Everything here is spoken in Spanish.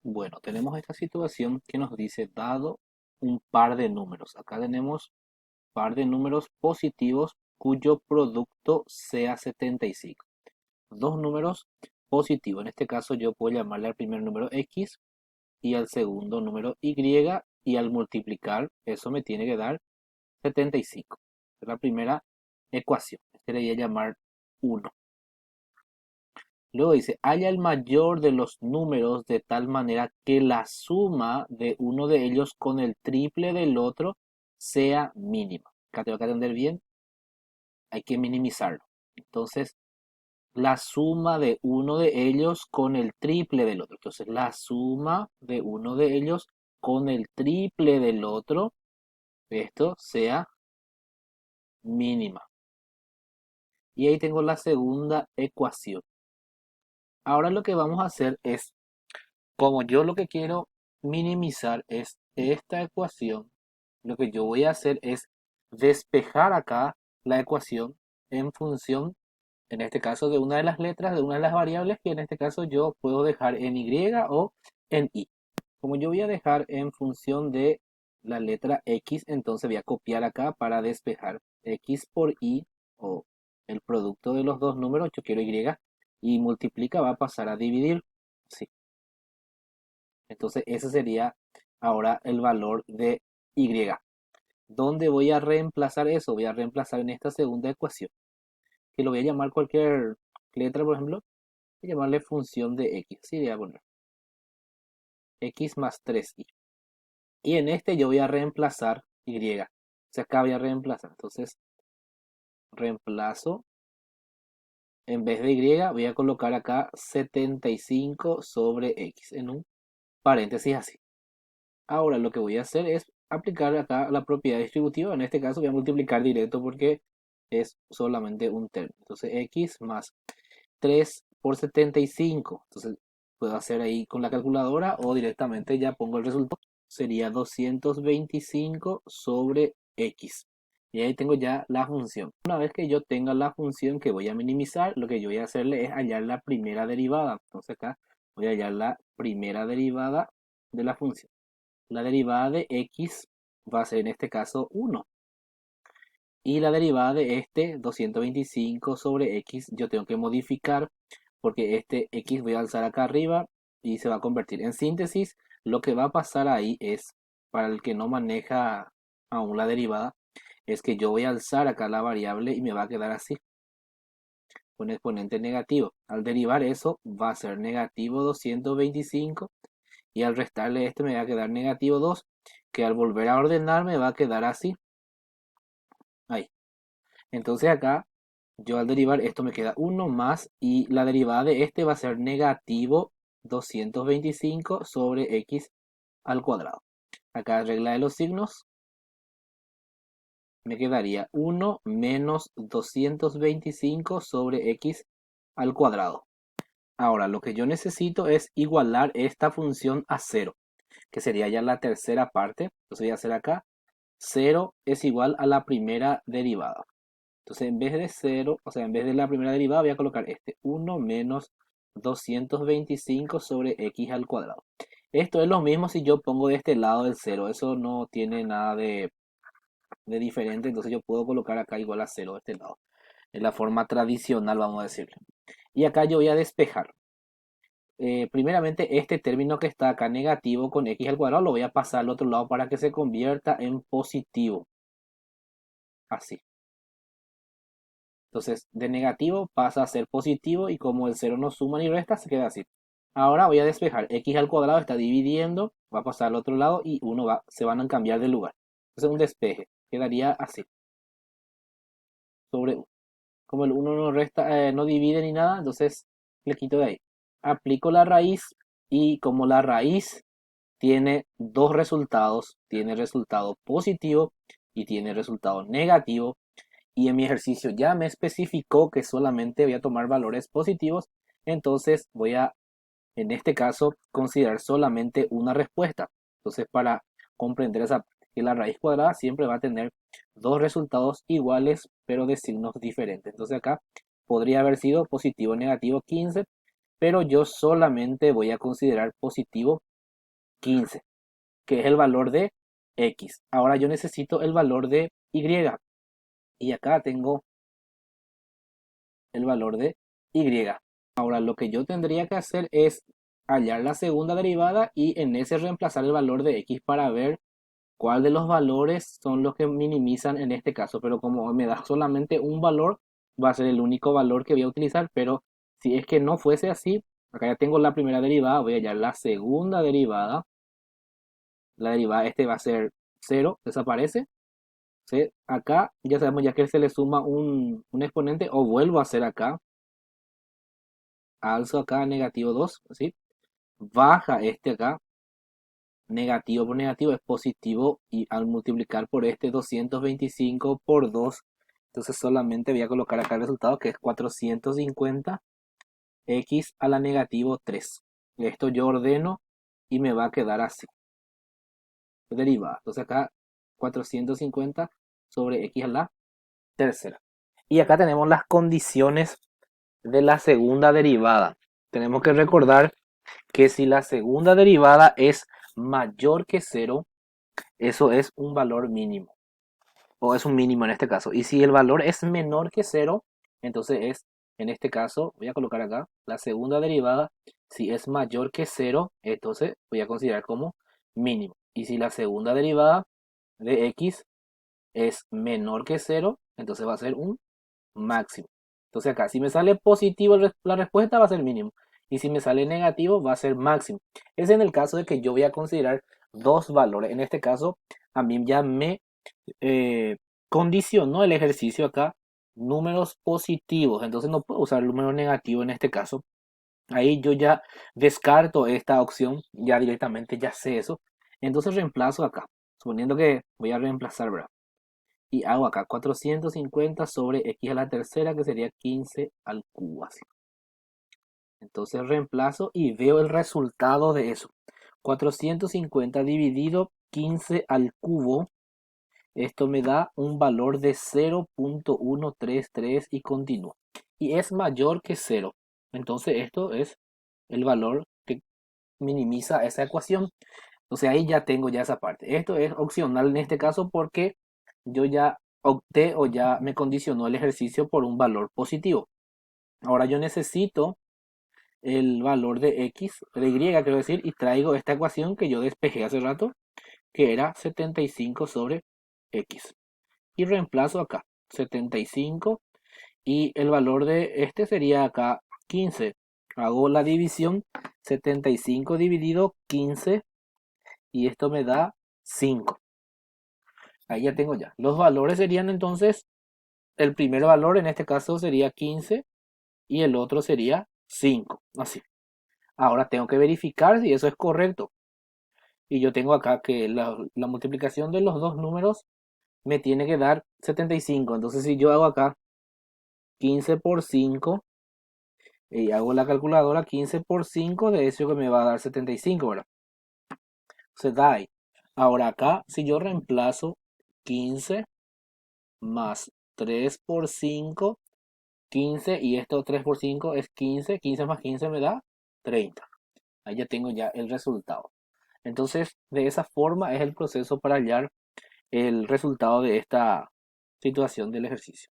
Bueno, tenemos esta situación que nos dice dado un par de números. Acá tenemos par de números positivos cuyo producto sea 75. Dos números positivos. En este caso yo puedo llamarle al primer número X y al segundo número Y, y al multiplicar eso me tiene que dar 75. Es la primera ecuación. Este le voy a llamar 1. Luego dice, halla el mayor de los números de tal manera que la suma de uno de ellos con el triple del otro sea mínima. Acá tengo que atender bien, hay que minimizarlo. Entonces, la suma de uno de ellos con el triple del otro. Entonces, la suma de uno de ellos con el triple del otro, esto sea mínima. Y ahí tengo la segunda ecuación. Ahora lo que vamos a hacer es, como yo lo que quiero minimizar es esta ecuación, lo que yo voy a hacer es despejar acá la ecuación en función, en este caso, de una de las letras, de una de las variables que en este caso yo puedo dejar en Y o en Y. Como yo voy a dejar en función de la letra X, entonces voy a copiar acá para despejar X por Y o el producto de los dos números, yo quiero Y, y multiplica va a pasar a dividir. Sí. Entonces ese sería ahora el valor de Y. ¿Dónde voy a reemplazar eso? Voy a reemplazar en esta segunda ecuación, que lo voy a llamar cualquier letra, por ejemplo, voy a llamarle función de X. Sí, voy a poner X más 3Y. Y en este yo voy a reemplazar Y. O sea, acá voy a reemplazar. Entonces, reemplazo. En vez de Y, voy a colocar acá 75 sobre X en un paréntesis así. Ahora lo que voy a hacer es aplicar acá la propiedad distributiva. En este caso voy a multiplicar directo porque es solamente un término. Entonces X más 3 por 75. Entonces puedo hacer ahí con la calculadora o directamente ya pongo el resultado. Sería 225 sobre X. Y ahí tengo ya la función. Una vez que yo tenga la función que voy a minimizar, lo que yo voy a hacerle es hallar la primera derivada. Entonces acá voy a hallar la primera derivada de la función. La derivada de X va a ser en este caso 1. Y la derivada de este 225 sobre X yo tengo que modificar porque este X voy a alzar acá arriba y se va a convertir en síntesis. Lo que va a pasar ahí es, para el que no maneja aún la derivada, es que yo voy a alzar acá la variable y me va a quedar así, con exponente negativo. Al derivar eso va a ser negativo 225 y al restarle este me va a quedar negativo 2, que al volver a ordenar me va a quedar así. Ahí. Entonces acá yo al derivar esto me queda 1 más y la derivada de este va a ser negativo 225 sobre X al cuadrado. Acá regla de los signos me quedaría 1 menos 225 sobre X al cuadrado. Ahora lo que yo necesito es igualar esta función a 0, que sería ya la tercera parte. Entonces voy a hacer acá 0 es igual a la primera derivada. Entonces, en vez de 0, o sea, en vez de la primera derivada, voy a colocar este 1 menos 225 sobre x al cuadrado. Esto es lo mismo si yo pongo de este lado el 0. Eso no tiene nada de diferente. Entonces, yo puedo colocar acá igual a 0 de este lado. Es la forma tradicional, vamos a decirle. Y acá yo voy a despejar. Primeramente, este término que está acá negativo con x al cuadrado lo voy a pasar al otro lado para que se convierta en positivo. Así. Entonces, de negativo pasa a ser positivo y como el 0 no suma ni resta, se queda así. Ahora voy a despejar. X al cuadrado está dividiendo, va a pasar al otro lado y se van a cambiar de lugar. Entonces, un despeje quedaría así, sobre 1. Como el 1 no resta, no divide ni nada, entonces le quito de ahí. Aplico la raíz y como la raíz tiene dos resultados, tiene resultado positivo y tiene resultado negativo, y en mi ejercicio ya me especificó que solamente voy a tomar valores positivos, entonces voy a, en este caso, considerar solamente una respuesta. Entonces, para comprender que la raíz cuadrada siempre va a tener dos resultados iguales, pero de signos diferentes. Entonces acá podría haber sido positivo, negativo 15, pero yo solamente voy a considerar positivo 15, que es el valor de X. Ahora yo necesito el valor de Y. Y acá tengo el valor de Y. Ahora lo que yo tendría que hacer es hallar la segunda derivada y en ese reemplazar el valor de X para ver cuál de los valores son los que minimizan en este caso. Pero como me da solamente un valor, va a ser el único valor que voy a utilizar. Pero si es que no fuese así, acá ya tengo la primera derivada, voy a hallar la segunda derivada. La derivada este va a ser 0, desaparece. ¿Sí? Acá ya sabemos ya que se le suma un exponente o vuelvo a hacer acá, alzo acá negativo 2, ¿sí? Baja este acá, negativo por negativo es positivo y al multiplicar por este 225 por 2, entonces solamente voy a colocar acá el resultado que es 450 x a la negativo 3. Esto yo ordeno y me va a quedar así, derivada. Entonces acá 450 sobre x a la tercera. Y acá tenemos las condiciones de la segunda derivada. Tenemos que recordar que si la segunda derivada es mayor que 0, eso es un valor mínimo. O es un mínimo en este caso. Y si el valor es menor que 0, entonces es, en este caso, voy a colocar acá, la segunda derivada, si es mayor que 0, entonces voy a considerar como mínimo. Y si la segunda derivada de x es menor que 0, entonces va a ser un máximo. Entonces acá, si me sale positivo la respuesta va a ser mínimo. Y si me sale negativo va a ser máximo. Es en el caso de que yo voy a considerar dos valores. En este caso, a mí ya me eh, condicionó el ejercicio acá números positivos. Entonces no puedo usar el número negativo en este caso. Ahí yo ya descarto esta opción. Ya directamente ya sé eso. Entonces reemplazo acá. Suponiendo que voy a reemplazar, ¿verdad? Y hago acá 450 sobre x a la tercera, que sería 15 al cubo, así. Entonces reemplazo y veo el resultado de eso. 450 dividido 15 al cubo. Esto me da un valor de 0.133 y continúa. Y es mayor que 0. Entonces esto es el valor que minimiza esa ecuación. Entonces ahí ya tengo ya esa parte. Esto es opcional en este caso porque yo ya opté o ya me condicionó el ejercicio por un valor positivo. Ahora yo necesito el valor de x, de y quiero decir, y traigo esta ecuación que yo despejé hace rato, que era 75 sobre x. Y reemplazo acá 75 y el valor de este sería acá 15. Hago la división, 75 dividido 15 y esto me da 5. Ahí ya tengo ya. Los valores serían entonces, el primer valor en este caso sería 15 y el otro sería 5. Así. Ahora tengo que verificar si eso es correcto. Y yo tengo acá que la multiplicación de los dos números me tiene que dar 75. Entonces si yo hago acá 15 por 5 y hago la calculadora, 15 por 5 de eso que me va a dar 75, ¿verdad? Se da ahí. Ahora acá, si yo reemplazo 15 más 3 por 5, 15 y esto 3 por 5 es 15, 15 más 15 me da 30. Ahí ya tengo ya el resultado. Entonces, de esa forma es el proceso para hallar el resultado de esta situación del ejercicio.